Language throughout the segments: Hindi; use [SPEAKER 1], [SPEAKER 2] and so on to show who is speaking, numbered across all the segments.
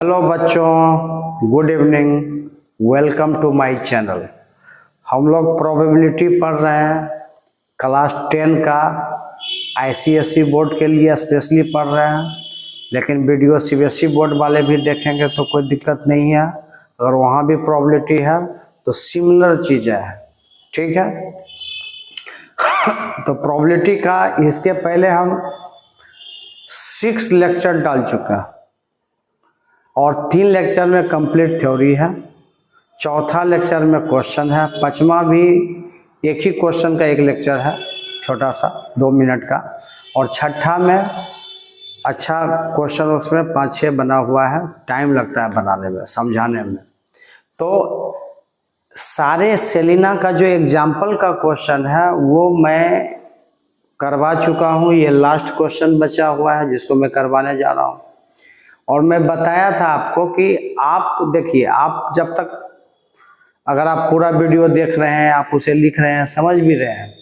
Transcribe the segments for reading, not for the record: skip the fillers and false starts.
[SPEAKER 1] हेलो बच्चों, good evening. Welcome to my channel. हम लोग प्रोबेबिलिटी पढ़ रहे हैं, क्लास 10 का आईसीएसई बोर्ड के लिए स्पेशली पढ़ रहे हैं, लेकिन वीडियो सीबीएसई बोर्ड वाले भी देखेंगे तो कोई दिक्कत नहीं है। अगर वहाँ भी प्रोबेबिलिटी है तो सिमिलर चीज़ें हैं, ठीक है। तो प्रोबेबिलिटी का इसके पहले हम 6 लेक्चर डाल चुके हैं और 3 लेक्चर में कंप्लीट थ्योरी है, चौथा लेक्चर में क्वेश्चन है, पांचवा भी एक ही क्वेश्चन का एक लेक्चर है, छोटा सा 2 मिनट का, और छठा में अच्छा क्वेश्चन उसमें 5-6 बना हुआ है, टाइम लगता है बनाने में, समझाने में। तो सारे सेलिना का जो एग्जाम्पल का क्वेश्चन है वो मैं करवा चुका हूँ। ये लास्ट क्वेश्चन बचा हुआ है जिसको मैं करवाने जा रहा हूँ। और मैं बताया था आपको कि आप देखिए, आप जब तक अगर आप पूरा वीडियो देख रहे हैं, आप उसे लिख रहे हैं, समझ भी रहे हैं,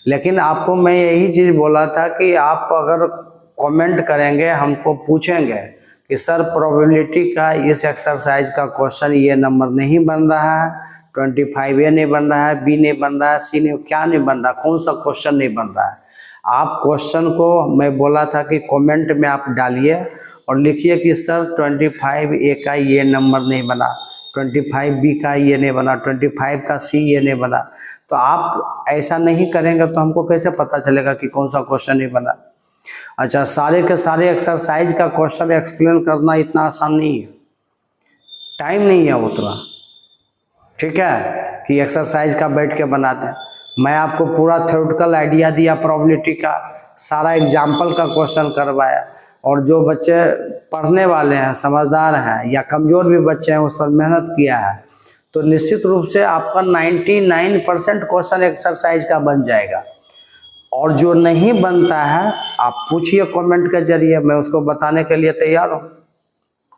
[SPEAKER 1] लेकिन आपको मैं यही चीज़ बोला था कि आप अगर कमेंट करेंगे, हमको पूछेंगे कि सर प्रोबेबिलिटी का इस एक्सरसाइज का क्वेश्चन ये नंबर नहीं बन रहा है, 25A नहीं बन रहा है, B नहीं बन रहा है, C नहीं, क्या नहीं बन रहा, कौन सा क्वेश्चन नहीं बन रहा है, आप क्वेश्चन को मैं बोला था कि कमेंट में आप डालिए और लिखिए कि सर 25A का ये नंबर नहीं बना, 25B का ये नहीं बना, 25 का C ये नहीं बना। तो आप ऐसा नहीं करेंगे तो हमको कैसे पता चलेगा कि कौन सा क्वेश्चन नहीं बना। अच्छा, सारे के सारे एक्सरसाइज का क्वेश्चन एक्सप्लेन करना इतना आसान नहीं है, टाइम नहीं है उतना, ठीक है, कि एक्सरसाइज का बैठ के बना दें। मैं आपको पूरा थ्योरेटिकल आइडिया दिया प्रोबेबिलिटी का, सारा एग्जाम्पल का क्वेश्चन करवाया, और जो बच्चे पढ़ने वाले हैं, समझदार हैं, या कमज़ोर भी बच्चे हैं, उस पर मेहनत किया है, तो निश्चित रूप से आपका 99% क्वेश्चन एक्सरसाइज का बन जाएगा। और जो नहीं बनता है आप पूछिए कमेंट के जरिए, मैं उसको बताने के लिए तैयार हूँ,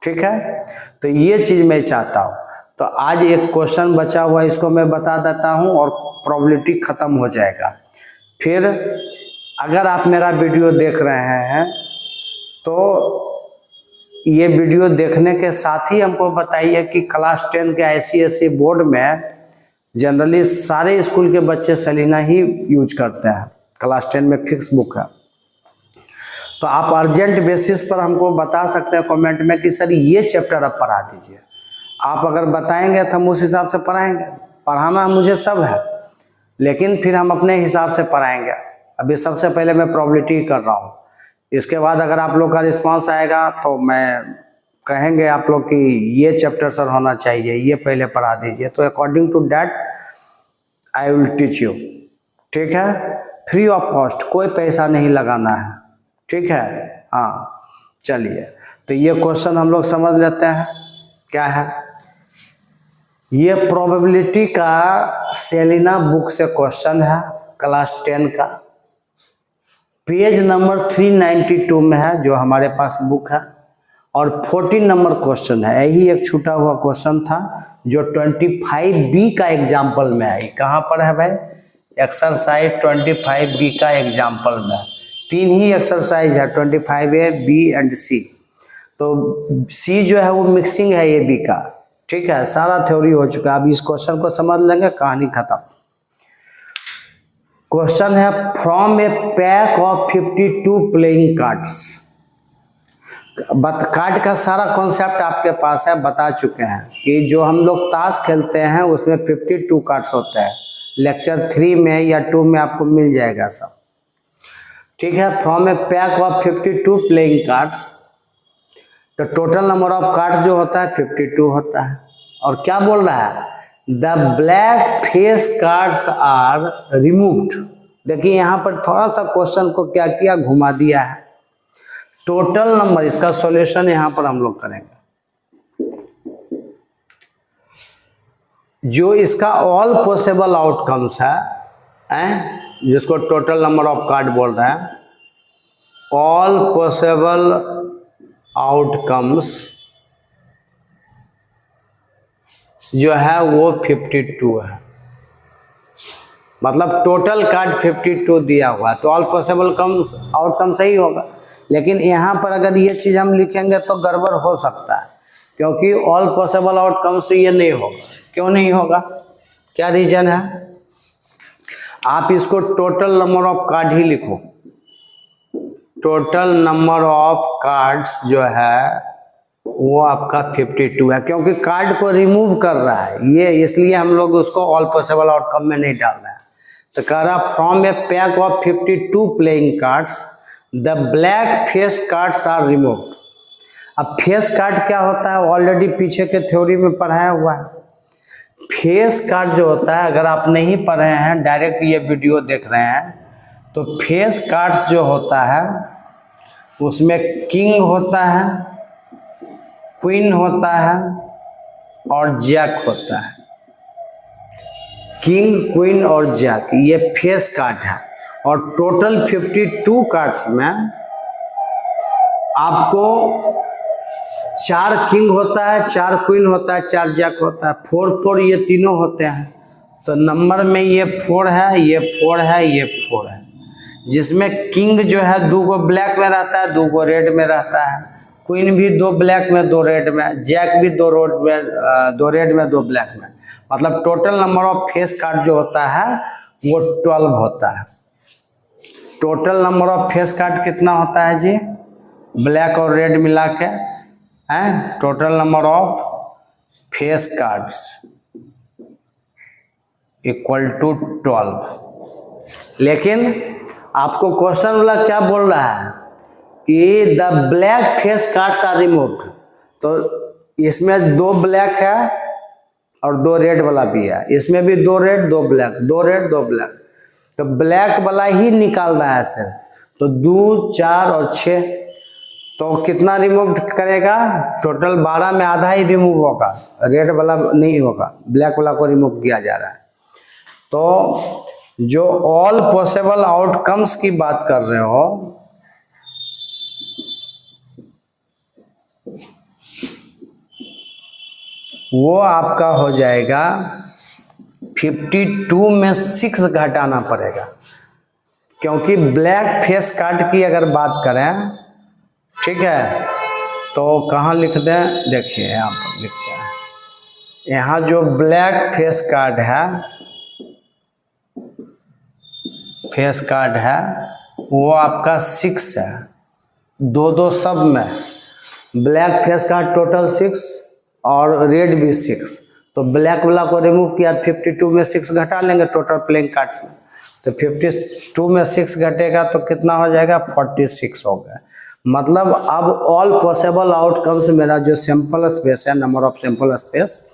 [SPEAKER 1] ठीक है। तो ये चीज़ मैं चाहता हूँ। तो आज एक क्वेश्चन बचा हुआ, इसको मैं बता देता हूँ और प्रोबेबिलिटी ख़त्म हो जाएगा। फिर अगर आप मेरा वीडियो देख रहे हैं तो ये वीडियो देखने के साथ ही हमको बताइए कि क्लास 10 के आईसीएसई बोर्ड में जनरली सारे स्कूल के बच्चे सेलिना ही यूज करते हैं, क्लास 10 में फिक्स बुक है। तो आप अर्जेंट बेसिस पर हमको बता सकते हैं कमेंट में कि सर ये चैप्टर अब पढ़ा दीजिए। आप अगर बताएंगे तो हम उस हिसाब से पढ़ाएंगे। पढ़ाना मुझे सब है, लेकिन फिर हम अपने हिसाब से पढ़ाएंगे। अभी सबसे पहले मैं प्रोबेबिलिटी कर रहा हूँ, इसके बाद अगर आप लोग का रिस्पांस आएगा तो मैं कहेंगे आप लोग कि ये चैप्टर सर होना चाहिए, ये पहले पढ़ा दीजिए, तो according to that I will teach you, ठीक है। फ्री ऑफ कॉस्ट, कोई पैसा नहीं लगाना है, ठीक है। हाँ, चलिए, तो ये क्वेश्चन हम लोग समझ लेते हैं क्या है। ये प्रोबेबिलिटी का सेलिना बुक से क्वेश्चन है, क्लास 10 का, पेज नंबर 392 में है जो हमारे पास बुक है, और 14 नंबर क्वेश्चन है। यही एक छूटा हुआ क्वेश्चन था जो 25B का एग्जाम्पल में है। कहाँ पर है भाई? एक्सरसाइज 25B का एग्जाम्पल में। 3 ही एक्सरसाइज है, 25A, B एंड C। तो C जो है वो मिक्सिंग है AB का, ठीक है। सारा थ्योरी हो चुका है, अब इस क्वेश्चन को समझ लेंगे, कहानी खत्म। क्वेश्चन है, from a pack of 52 playing cards. Card का सारा कॉन्सेप्ट आपके पास है, बता चुके हैं कि जो हम लोग ताश खेलते हैं उसमें 52 कार्ड्स होते हैं। लेक्चर 3 में या 2 में आपको मिल जाएगा सब, ठीक है। From a pack of 52 playing cards, तो टोटल नंबर ऑफ कार्ड्स जो होता है 52 होता है। और क्या बोल रहा है? The black face cards are removed. देखिए यहाँ पर थोड़ा सा क्वेश्चन को क्या किया, घुमा दिया है। टोटल नंबर, इसका सॉल्यूशन यहाँ पर हम लोग करेंगे। जो इसका ऑल पॉसिबल आउटकम्स है, जिसको टोटल नंबर ऑफ कार्ड बोल रहे हैं, ऑल पॉसिबल आउटकम्स जो है वो 52 है। मतलब टोटल कार्ड 52 दिया हुआ है, तो ऑल पॉसिबल आउटकम सही होगा। लेकिन यहाँ पर अगर ये चीज़ हम लिखेंगे तो गड़बड़ हो सकता है। क्योंकि ऑल पॉसिबल आउटकम से ये नहीं होगा। क्यों नहीं होगा, क्या रीजन है? आप इसको टोटल नंबर ऑफ कार्ड ही लिखो। टोटल नंबर ऑफ कार्ड्स जो है वो आपका 52 है, क्योंकि कार्ड को रिमूव कर रहा है ये, इसलिए हम लोग उसको ऑल पॉसिबल आउटकम में नहीं डाल रहे हैं। तो कह रहा from a pack of 52 playing cards the black face cards are removed. अब फेस कार्ड क्या होता है, ऑलरेडी पीछे के थ्योरी में पढ़ाया हुआ है। फेस कार्ड जो होता है, अगर आप नहीं पढ़े हैं, डायरेक्ट ये वीडियो देख रहे हैं, तो फेस कार्ड्स जो होता है उसमें किंग होता है, क्वीन होता है और जैक होता है। किंग, क्वीन और जैक ये फेस कार्ड है। और टोटल 52 कार्ड्स में आपको 4 किंग होता है, 4 क्वीन होता है, 4 जैक होता है, 4 ये तीनों होते हैं। तो नंबर में ये 4 है, ये 4 है, ये 4 है, जिसमें किंग जो है 2 को ब्लैक में रहता है, 2 को रेड में रहता है, क्वीन भी 2 ब्लैक में 2 रेड में, जैक भी 2 रेड में 2 ब्लैक में। मतलब total number of face card जो होता है वो 12 होता है। Total number of face card कितना होता है जी, ब्लैक और रेड मिला के हैं, total number of face cards equal to 12। लेकिन आपको क्वेश्चन वाला क्या बोल रहा है कि the black face cards are removed. तो इसमें 2 ब्लैक है और 2 रेड वाला भी है, इसमें भी 2 रेड 2 ब्लैक, 2 रेड 2 ब्लैक, तो ब्लैक वाला ही निकाल रहा है सर। तो 2 4 और 6, तो कितना रिमूव करेगा, टोटल 12 में आधा ही रिमूव होगा, रेड वाला नहीं होगा, ब्लैक वाला को रिमूव किया जा रहा है। तो जो ऑल पॉसिबल आउटकम्स की बात कर रहे हो, वो आपका हो जाएगा 52 में 6 घटाना पड़ेगा, क्योंकि ब्लैक फेस कार्ड की अगर बात करें, ठीक है, तो कहाँ लिख दें, देखिए यहाँ पर लिखते हैं, यहाँ जो ब्लैक फेस कार्ड है, वो आपका 6 है, 2 सब में। ब्लैक फेस कार्ड टोटल 6 और रेड भी 6, तो ब्लैक वाला को रिमूव किया, 52 में 6 घटा लेंगे टोटल प्लेइंग कार्ड्स में। तो 52 में 6 घटेगा तो कितना हो जाएगा, 46 हो गया। मतलब अब ऑल पॉसिबल आउटकम्स मेरा जो सैंपल स्पेस है, नंबर ऑफ सैंपल स्पेस,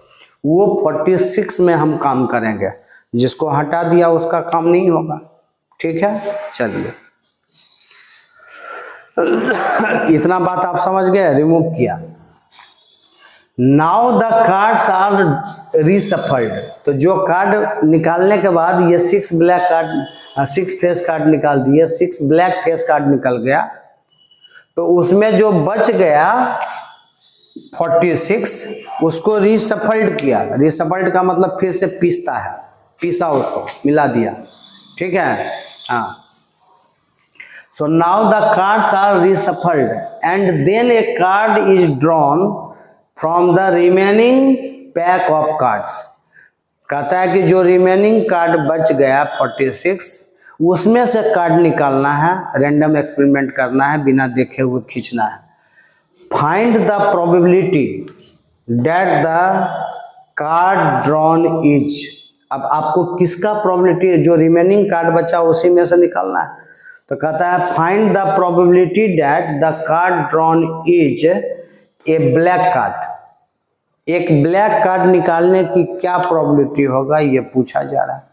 [SPEAKER 1] वो 46 में हम काम करेंगे। जिसको हटा दिया उसका काम नहीं होगा, ठीक है। चलिए इतना बात आप समझ गए, रिमूव किया। Now the cards are reshuffled. तो जो कार्ड निकालने के बाद ये 6 ब्लैक कार्ड, 6 फेस कार्ड निकाल दिए, 6 ब्लैक फेस कार्ड निकल गया, तो उसमें जो बच गया 46, उसको रीसफल्ड किया। रीसफल्ड का मतलब फिर से पीसता है, पीसा, उसको मिला दिया, ठीक है। हाँ, so now the cards are reshuffled and then a card is drawn from the remaining pack of cards. कहता है कि जो रिमेनिंग कार्ड बच गया 46, उसमें से कार्ड निकालना है, रैंडम एक्सपेरिमेंट करना है, बिना देखे हुए खींचना है। Find the probability that the card drawn is. अब आपको किसका प्रोबेबिलिटी, जो रिमेनिंग कार्ड बचा उसी में से निकालना है। तो कहता है find the probability that the card drawn is a black card. एक ब्लैक कार्ड निकालने की क्या प्रोबेबिलिटी होगा, ये पूछा जा रहा है,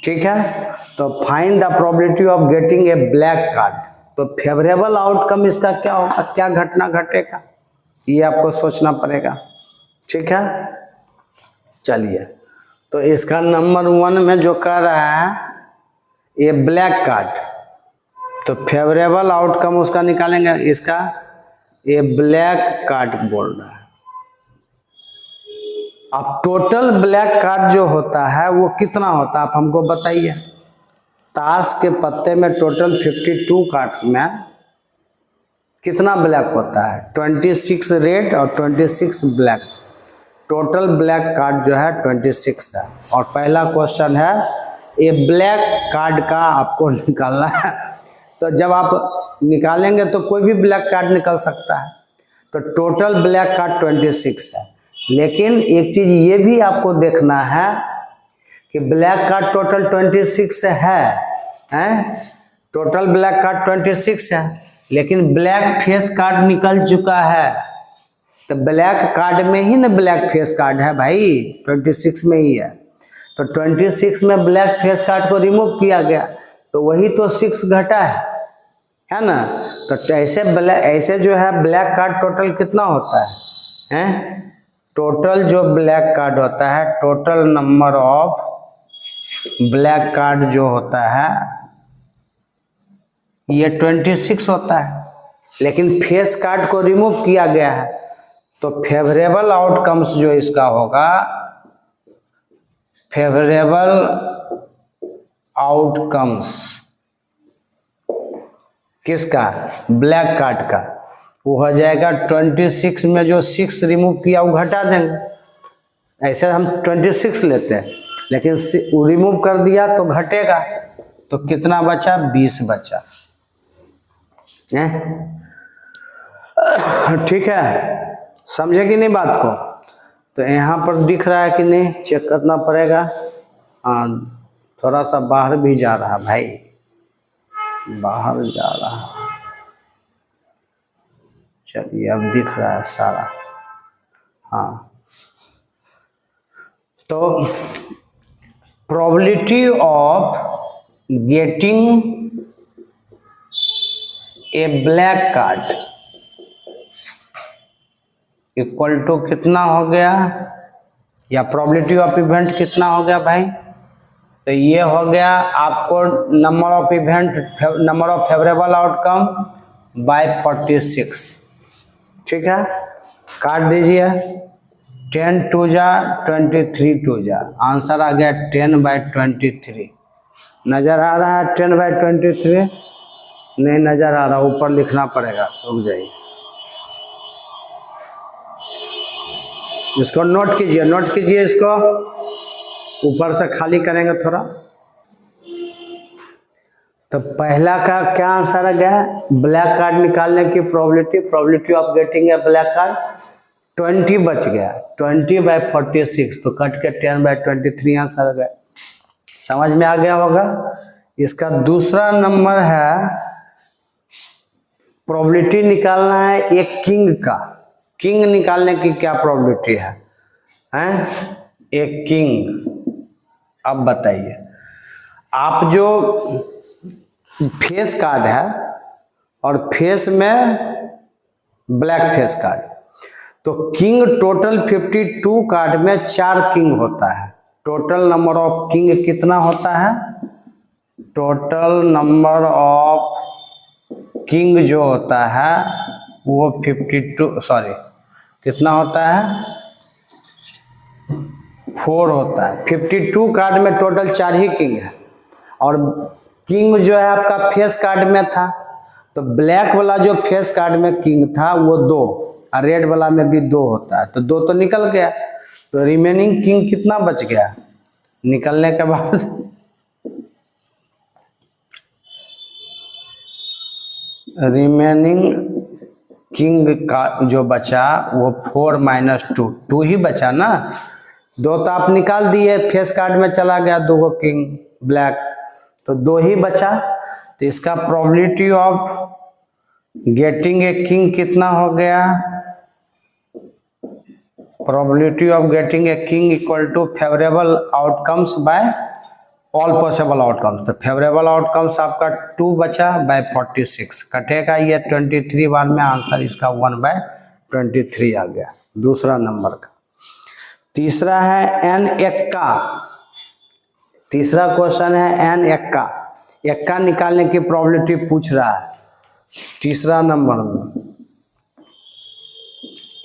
[SPEAKER 1] ठीक है। तो find the probability of getting a black card. तो फेवरेबल आउटकम इसका क्या होगा, क्या घटना घटेगा, ये आपको सोचना पड़ेगा, ठीक है। चलिए, तो इसका नंबर 1 में जो कह रहा है ये ब्लैक कार्ड, तो फेवरेबल आउटकम उसका निकालेंगे, इसका ये ब्लैक कार्ड बोल रहा है। अब टोटल ब्लैक कार्ड जो होता है वो कितना होता है, आप हमको बताइए। ताश के पत्ते में टोटल 52 कार्ड्स में कितना ब्लैक होता है? 26 रेड और 26 ब्लैक। टोटल ब्लैक कार्ड जो है 26 है। और पहला क्वेश्चन है ये ब्लैक कार्ड का आपको निकालना है। तो जब आप निकालेंगे तो कोई भी ब्लैक कार्ड निकल सकता है। तो टोटल ब्लैक कार्ड 26 है। लेकिन एक चीज ये भी आपको देखना है कि ब्लैक कार्ड टोटल 26 है, टोटल ब्लैक कार्ड 26 है, लेकिन ब्लैक फेस कार्ड निकल चुका है। तो ब्लैक कार्ड में ही ना ब्लैक फेस कार्ड है भाई, 26 में ही है। तो 26 में ब्लैक फेस कार्ड को रिमूव किया गया तो वही तो 6 घटा है ना। तो ऐसे जो है ब्लैक कार्ड टोटल कितना होता है? टोटल जो ब्लैक कार्ड होता है, total number of black card जो होता है ये 26 होता है। लेकिन फेस कार्ड को रिमूव किया गया है तो फेवरेबल आउटकम्स जो इसका होगा, फेवरेबल आउटकम्स किसका? ब्लैक कार्ड का, वो हो जाएगा 26 में जो 6 रिमूव किया वो घटा देंगे। ऐसे हम 26 लेते हैं, लेकिन रिमूव कर दिया तो घटेगा। तो कितना बचा? 20 बचा। ठीक है, समझे कि नहीं बात को? तो यहाँ पर दिख रहा है कि नहीं, चेक करना पड़ेगा। हाँ, थोड़ा सा बाहर भी जा रहा भाई, बाहर जा रहा। चलिए अब दिख रहा है सारा। हाँ, तो probability of getting a black card equal to कितना हो गया, या प्रोबेबिलिटी ऑफ इवेंट कितना हो गया भाई? तो ये हो गया आपको number of event, number of favourable outcome by 46। ठीक है, काट दीजिए। 10 2 जा 23 2 जा, आंसर आ गया 10/23। नजर आ रहा है 10/23? नहीं नजर आ रहा, ऊपर लिखना पड़ेगा, रुक जाइए। इसको नोट कीजिए, नोट कीजिए, इसको ऊपर से खाली करेंगे थोड़ा। तो पहला का क्या आंसर आ गया? ब्लैक कार्ड निकालने की probability of getting a black card 20 बच गया, 20/46। तो कट के 10/23 आंसर आ गया। समझ में आ गया होगा। इसका दूसरा नंबर है, प्रोबेबिलिटी निकालना है एक किंग का। किंग निकालने की क्या प्रोबेबिलिटी है? एक किंग। अब बताइए, आप जो फेस कार्ड है और फेस में ब्लैक फेस कार्ड, तो किंग टोटल 52 कार्ड में 4 किंग होता है। टोटल नंबर ऑफ किंग कितना होता है? टोटल नंबर ऑफ किंग जो होता है वो 52, सॉरी कितना होता है? 4 होता है। 52 कार्ड में टोटल 4 ही किंग है। और किंग जो है आपका फेस कार्ड में था, तो ब्लैक वाला जो फेस कार्ड में किंग था वो 2, और रेड वाला में भी 2 होता है। तो 2 तो निकल गया, तो रिमेनिंग किंग कितना बच गया? निकलने के बाद रिमेनिंग किंग का जो बचा वो 4 - 2, 2 ही बचा ना। 2 तो आप निकाल दिए, फेस कार्ड में चला गया 2 किंग ब्लैक, तो 2 ही बचा। तो इसका probability of getting a king कितना हो गया? Probability of getting a king equal to favourable outcomes by all possible outcomes. तो फेवरेबल आउटकम्स आपका 2 बचा बाय 46, कटेगा ये 23 बार में, आंसर इसका 1/23 आ गया, दूसरा नंबर का। तीसरा है एन एक्का। तीसरा क्वेश्चन है एन एक्का। एक्का निकालने की प्रोबेबिलिटी पूछ रहा है तीसरा नंबर में।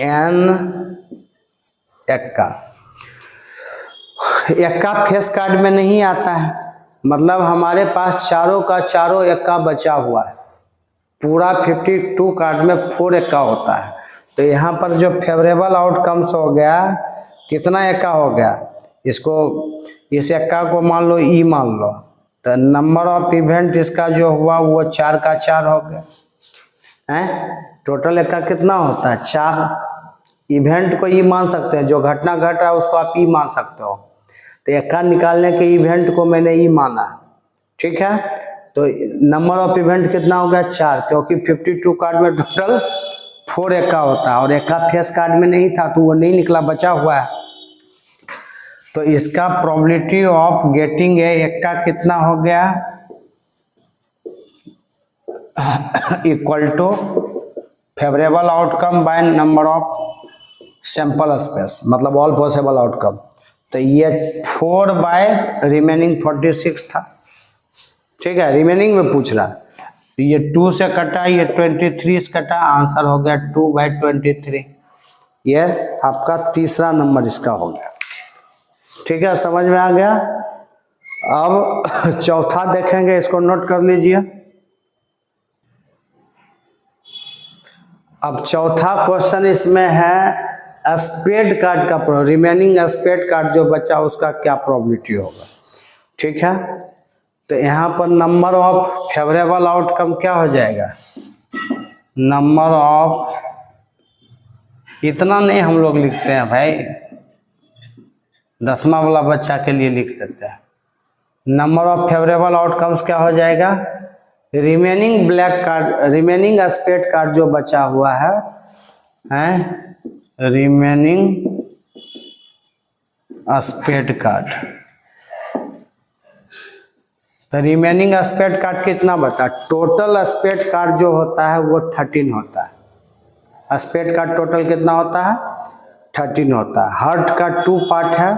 [SPEAKER 1] एन एक्का, एक्का फेस कार्ड में नहीं आता है, मतलब हमारे पास चारों का चारों एक्का बचा हुआ है। पूरा 52 कार्ड में 4 एक्का होता है। तो यहाँ पर जो फेवरेबल आउटकम्स हो गया, कितना एक्का हो गया, इसको इस एक्का को मान लो ई मान लो, तो नंबर ऑफ इवेंट इसका जो हुआ वो 4 का 4 हो गया हैं। टोटल एक्का कितना होता है 4। इवेंट को ई मान सकते हैं, जो घटना घट रहा है उसको आप ई मान सकते हो। तो एक्का निकालने के इवेंट को मैंने ई माना, ठीक है। तो नंबर ऑफ इवेंट कितना हो गया 4, क्योंकि 52 कार्ड में टोटल 4 एक्का होता है और एक्का फेस कार्ड में नहीं था तो वो नहीं निकला, बचा हुआ है। तो इसका प्रोबेबिलिटी ऑफ गेटिंग ए एक्का कितना हो गया, equal to favourable outcome by number of sample space, मतलब ऑल पॉसिबल आउटकम। तो ये 4 बाय रिमेनिंग 46 था, ठीक है, रिमेनिंग में पूछ रहा है। ये 2 से कटा, ये 23 से कटा, आंसर हो गया 2/23। ये आपका तीसरा नंबर इसका हो गया, ठीक है, समझ में आ गया। अब चौथा देखेंगे, इसको नोट कर लीजिए। अब चौथा क्वेश्चन इसमें है स्पेड कार्ड का, रिमेनिंग स्पेड कार्ड जो बचा उसका क्या प्रोबेबिलिटी होगा, ठीक है। तो यहाँ पर नंबर ऑफ फेवरेबल आउटकम क्या हो जाएगा, नंबर ऑफ, इतना नहीं हम लोग लिखते हैं भाई, 10वां वाला बच्चा के लिए लिख देते हैं। नंबर ऑफ फेवरेबल आउटकम्स क्या हो जाएगा, remaining black card, remaining spade card जो बचा हुआ है, रिमेनिंग स्पेड कार्ड। तो रिमेनिंग स्पेड कार्ड कितना बता, टोटल स्पेड कार्ड जो होता है वो 13 होता है। स्पेड कार्ड टोटल कितना होता है 13 होता है। हर्ट का 2 पार्ट है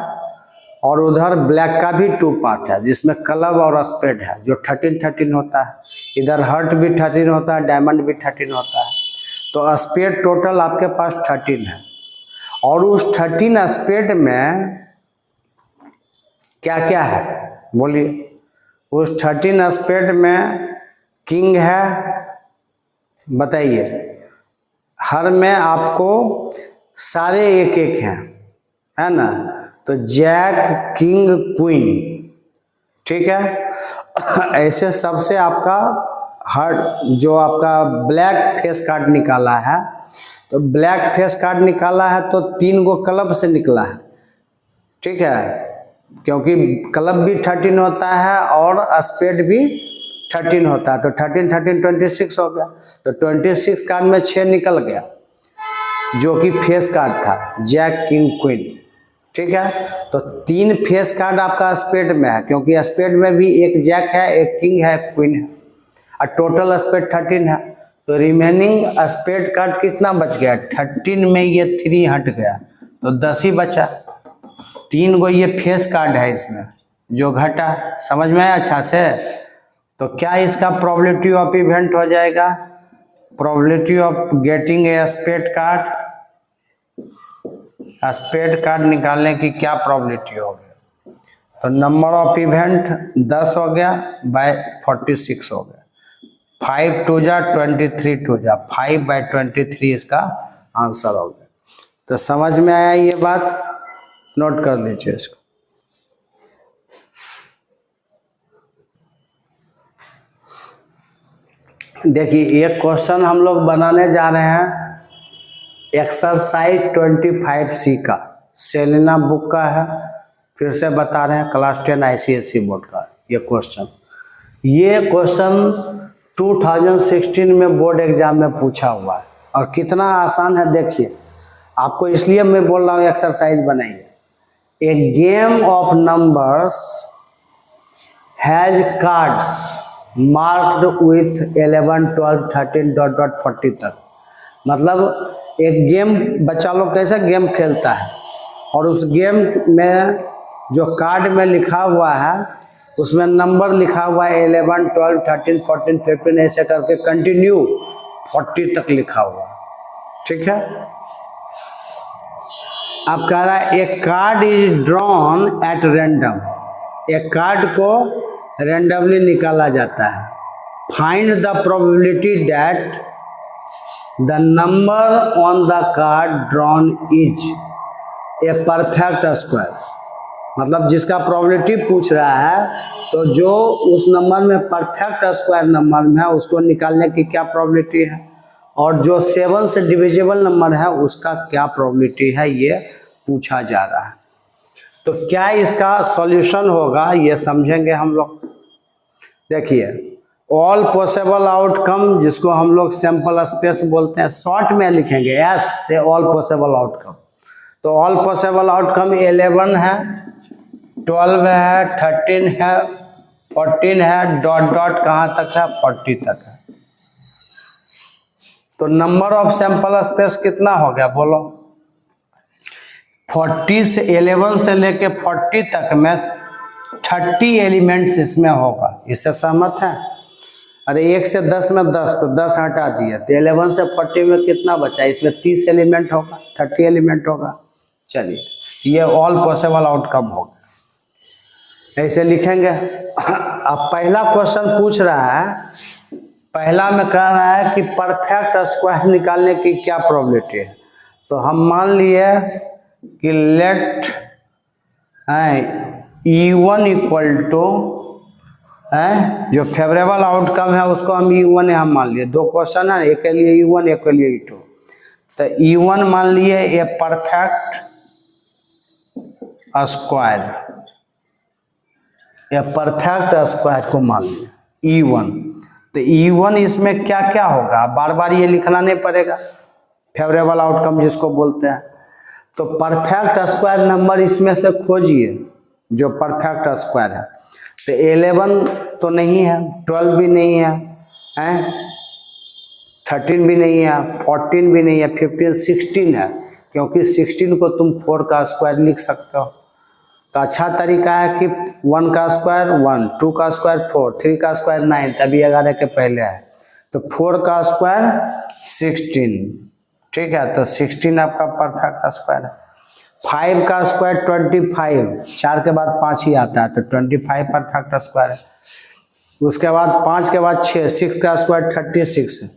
[SPEAKER 1] और उधर ब्लैक का भी 2 पार्ट है, जिसमें क्लब और स्पेड है जो 13 होता है। इधर हर्ट भी 13 होता है, डायमंड भी 13 होता है। तो स्पेड टोटल आपके पास 13 है और उस 13 स्पेड में क्या क्या है बोलिए। उस 13 स्पेड में किंग है, बताइए, हर में आपको सारे एक एक हैं, है ना। तो जैक, किंग, क्वीन, ठीक है। ऐसे सबसे आपका हर जो आपका ब्लैक फेस कार्ड निकाला है, तो ब्लैक फेस कार्ड निकाला है तो 3 गो क्लब से निकला है, ठीक है, क्योंकि क्लब भी 13 होता है और स्पेड भी 13 होता है। तो 13 26 हो गया। तो 26 कार्ड में 6 निकल गया जो कि फेस कार्ड था, जैक, किंग, क्वीन, ठीक है। तो 3 फेस कार्ड आपका स्पेड में है, क्योंकि स्पेड में भी एक जैक है, एक किंग है, क्वीन है, और टोटल स्पेड 13 है। तो रिमेनिंग स्पेड कार्ड कितना बच गया, 13 में ये 3 हट गया तो 10 ही बचा। 3 गो ये फेस कार्ड है इसमें जो घटा, समझ में आया अच्छा से। तो क्या इसका प्रोबेबिलिटी ऑफ इवेंट हो जाएगा, probability of getting a spade card, spade card निकालने की क्या प्रोबेबिलिटी होगी। तो नंबर ऑफ इवेंट 10 हो गया बाय 46 हो गया, 5 2 जा 23 2 जा 5/23 इसका आंसर हो गया। तो समझ में आया ये बात, नोट कर लीजिए इसको। देखिए एक क्वेश्चन हम लोग बनाने जा रहे हैं एक्सरसाइज 25C का, सेलिना बुक का है, फिर से बता रहे हैं, क्लास 10 ICSE बोर्ड का ये क्वेश्चन। ये क्वेश्चन 2016 में बोर्ड एग्जाम में पूछा हुआ है और कितना आसान है देखिए। आपको इसलिए मैं बोल रहा हूँ एक्सरसाइज बनाइए। A game of numbers has cards marked with 11, 12, 13 ... 40 तक। मतलब एक गेम बच्चा लोग कैसे गेम खेलता है और उस गेम में जो कार्ड में लिखा हुआ है उसमें नंबर लिखा हुआ है 11, 12, 13, 14, 15 ऐसे करके कंटिन्यू 40 तक लिखा हुआ है, ठीक है। अब कह रहा है एक card is drawn at random, एक कार्ड को रैंडमली निकाला जाता है find the probability that the number on the card drawn is a perfect square. मतलब जिसका प्रोबेबिलिटी पूछ रहा है तो जो उस नंबर में परफेक्ट स्क्वायर नंबर में है उसको निकालने की क्या प्रोबेबिलिटी है, और जो 7 से डिविजिबल नंबर है उसका क्या प्रोबेबिलिटी है, ये पूछा जा रहा है। तो क्या इसका सॉल्यूशन होगा ये समझेंगे हम लोग। देखिए, ऑल पॉसिबल आउटकम, जिसको हम लोग सैंपल स्पेस बोलते हैं, शॉर्ट में लिखेंगे एस से ऑल पॉसिबल आउटकम। तो ऑल पॉसिबल आउटकम 11 है, 12 है, 13 है, 14 है, डॉट डॉट कहाँ तक है, 40 तक है। तो नंबर ऑफ सैंपल स्पेस कितना हो गया बोलो? 40 से 11 से लेके 40 तक में 30 एलिमेंट्स इसमें होगा। इससे सहमत है? अरे 1 से 10 में 10, तो 10 हटा दिया, तो 11 से 40 में कितना बचा? इसमें 30 एलिमेंट होगा, 30 एलिमेंट होगा। चलिए, ये ऑल पॉसिबल आउटकम होगा, ऐसे लिखेंगे। अब पहला क्वेश्चन पूछ रहा है, पहला में कह रहा है कि परफेक्ट स्क्वायर निकालने की क्या प्रोबेबिलिटी है। तो हम मान लिए कि लेट E1 इक्वल टू जो फेवरेबल आउटकम है उसको हम E1 यहाँ मान लिए। दो क्वेश्चन है, एक के लिए E1 एक के लिए E2। तो E1 मान लिए ए परफेक्ट स्क्वायर, या परफेक्ट स्क्वायर को मान लिया E1। तो E1 इसमें क्या क्या होगा, बार बार ये लिखना नहीं पड़ेगा, फेवरेबल आउटकम जिसको बोलते हैं। तो परफेक्ट स्क्वायर नंबर इसमें से खोजिए जो परफेक्ट स्क्वायर है। तो 11 तो नहीं है, 12 भी नहीं है, 13 भी नहीं है, 14 भी नहीं है, 15, 16 है, क्योंकि 16 को तुम 4 का स्क्वायर लिख सकते हो। तो अच्छा तरीका है कि 1 का स्क्वायर 1, 2 का स्क्वायर 4, 3 का स्क्वायर 9, तभी 11 के पहले है। तो 4 का स्क्वायर 16, ठीक है, तो 16 आपका परफेक्ट स्क्वायर है। 5 का स्क्वायर 25, 4 के बाद 5 ही आता है, तो 25 परफेक्ट स्क्वायर है। उसके बाद 5 के बाद 6, 6 का स्क्वायर 36 है।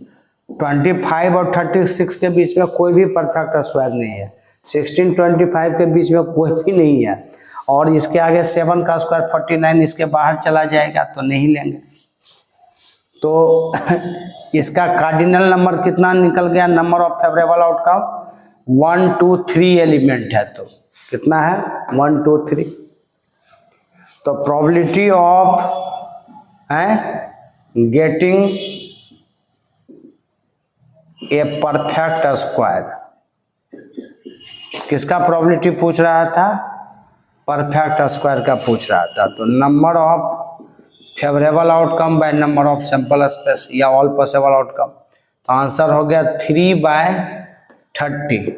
[SPEAKER 1] 25 और 36 के बीच में कोई भी परफेक्ट स्क्वायर नहीं है। 16, 25 के बीच में कोई भी नहीं है। और इसके आगे 7 का स्क्वायर 49, इसके बाहर चला जाएगा तो नहीं लेंगे। तो इसका कार्डिनल नंबर कितना निकल गया? Number of favourable outcome 1, 2, 3 element है, तो कितना है? 1, 2, 3। तो probability of getting a perfect square, किसका प्रोबेबिलिटी पूछ रहा था? परफेक्ट स्क्वायर का पूछ रहा था। तो number of favourable outcome by number of sample space, या ऑल पॉसिबल आउटकम। तो आंसर हो गया 3/30।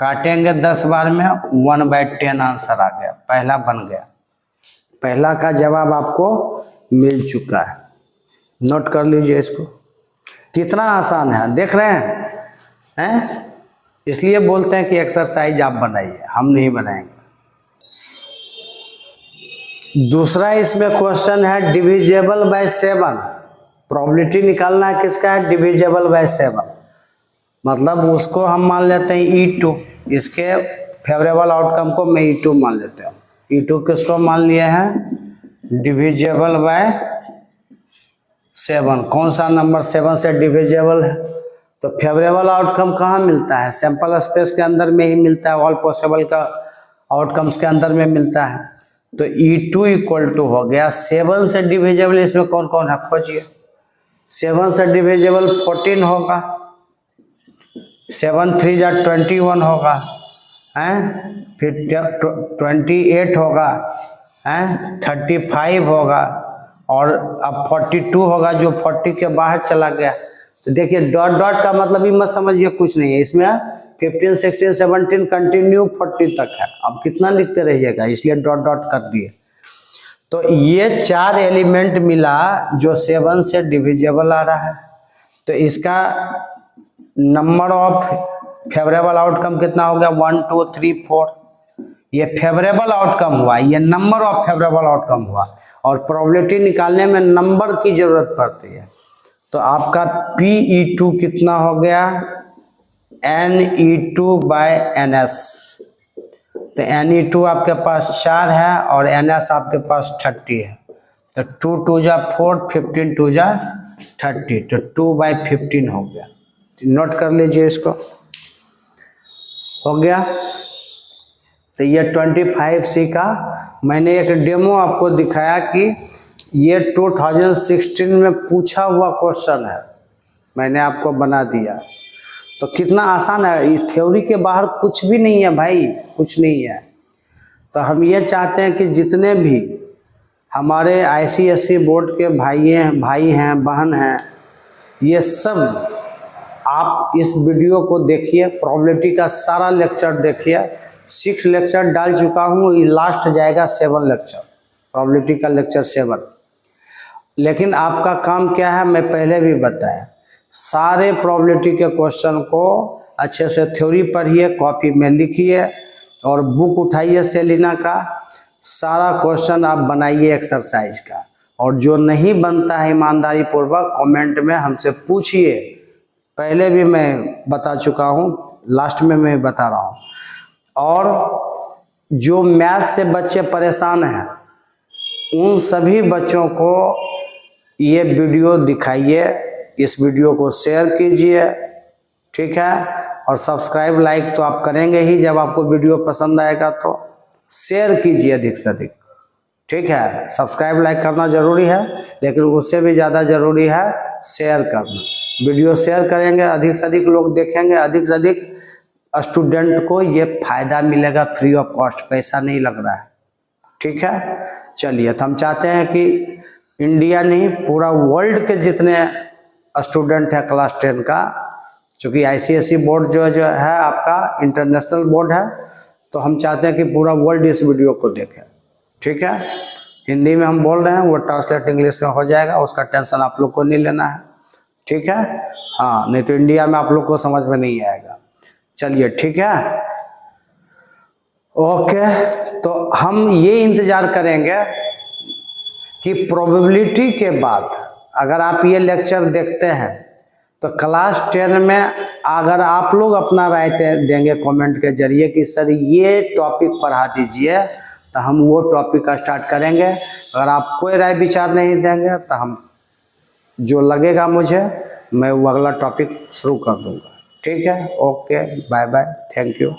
[SPEAKER 1] काटेंगे 10 बार में 1/10 आंसर आ गया, पहला बन गया। पहला का जवाब आपको मिल चुका है, नोट कर लीजिए इसको। कितना आसान है, देख रहे हैं? इसलिए बोलते हैं कि एक्सरसाइज आप बनाइए, हम नहीं बनाएंगे। दूसरा इसमें क्वेश्चन है डिविजिबल बाय 7। प्रोबेबिलिटी निकालना है किसका है? Divisible by 7। मतलब उसको हम मान लेते हैं E2, इसके फेवरेबल आउटकम को मैं E2 मान लेते हैं। E2 किसको मान लिए हैं? Divisible by 7। कौन सा नंबर 7 से डिविजिबल है? तो फेवरेबल आउटकम कहाँ मिलता है? सैंपल स्पेस के अंदर में ही मिलता है, ऑल पॉसिबल का आउटकम्स के अंदर में मिलता है। तो E2 इक्वल टू हो गया 7 से डिविजिबल, इसमें कौन कौन है खोजिए। 7 से डिविजिबल 14 होगा, 7 3 जा 21 होगा, फिर 28 होगा, 35 होगा, और अब 42 होगा जो 40 के बाहर चला गया। तो देखिए डॉट डॉट का मतलब ही मत समझिए, कुछ नहीं है इसमें। 15, 16, 17 कंटिन्यू 40 तक है। अब कितना लिखते रहिएगा, इसलिए डॉट डॉट कर दिए। तो ये 4 एलिमेंट मिला जो 7 से डिविजिबल आ रहा है। तो इसका नंबर ऑफ फेवरेबल आउटकम कितना हो गया? 1, 2, 3, 4। ये फेवरेबल आउटकम हुआ, ये नंबर ऑफ फेवरेबल आउटकम हुआ। और प्रोबेबिलिटी निकालने में नंबर की जरूरत पड़ती है। तो आपका PE2 कितना हो गया, NE2/NS। तो NE2 आपके पास 4 है और NS आपके पास 30 है। तो 2 2 जा 4, 15 2 जा 30, तो 2/15 हो गया। नोट कर लीजिए इसको, हो गया। तो ये 25C का मैंने एक डेमो आपको दिखाया कि ये 2016 में पूछा हुआ क्वेश्चन है, मैंने आपको बना दिया। तो कितना आसान है, इस थ्योरी के बाहर कुछ भी नहीं है भाई, कुछ नहीं है। तो हम ये चाहते हैं कि जितने भी हमारे ICSE बोर्ड के भाई हैं बहन हैं, ये सब आप इस वीडियो को देखिए, प्रोबेबिलिटी का सारा लेक्चर देखिए। 6 लेक्चर डाल चुका हूँ, ये लास्ट जाएगा 7 लेक्चर, प्रोबेबिलिटी का लेक्चर 7। लेकिन आपका काम क्या है, मैं पहले भी बताया, सारे प्रोबेबिलिटी के क्वेश्चन को अच्छे से थ्योरी पढ़िए, कॉपी में लिखिए और बुक उठाइए सेलिना का, सारा क्वेश्चन आप बनाइए एक्सरसाइज का। और जो नहीं बनता है ईमानदारी पूर्वक कमेंट में हमसे पूछिए, पहले भी मैं बता चुका हूँ, लास्ट में मैं बता रहा हूँ। और जो मैथ से बच्चे परेशान हैं, उन सभी बच्चों को ये वीडियो दिखाइए, इस वीडियो को शेयर कीजिए, ठीक है। और सब्सक्राइब लाइक तो आप करेंगे ही, जब आपको वीडियो पसंद आएगा तो शेयर कीजिए अधिक से अधिक, ठीक है। सब्सक्राइब लाइक करना जरूरी है, लेकिन उससे भी ज़्यादा जरूरी है शेयर करना। वीडियो शेयर करेंगे, अधिक से अधिक लोग देखेंगे, अधिक से अधिक स्टूडेंट को ये फायदा मिलेगा, फ्री ऑफ कॉस्ट, पैसा नहीं लग रहा है, ठीक है। चलिए, तो हम चाहते हैं कि इंडिया नहीं पूरा वर्ल्ड के जितने स्टूडेंट है क्लास 10 का, चूँकि ICSE बोर्ड जो है आपका इंटरनेशनल बोर्ड है, तो हम चाहते हैं कि पूरा वर्ल्ड इस वीडियो को देखे, ठीक है। हिंदी में हम बोल रहे हैं, वो ट्रांसलेट इंग्लिश में हो जाएगा, उसका टेंशन आप लोग को नहीं लेना है, ठीक है। हाँ, नहीं तो इंडिया में आप लोग को समझ में नहीं आएगा। चलिए, ठीक है, ओके। तो हम ये इंतजार करेंगे कि प्रोबेबिलिटी के बाद अगर आप ये लेक्चर देखते हैं तो क्लास 10 में अगर आप लोग अपना राय देंगे कमेंट के जरिए कि सर ये टॉपिक पढ़ा दीजिए, तो हम वो टॉपिक का स्टार्ट करेंगे। अगर आप कोई राय विचार नहीं देंगे तो हम जो लगेगा मुझे, मैं वो अगला टॉपिक शुरू कर दूंगा, ठीक है। Okay, bye bye, thank you.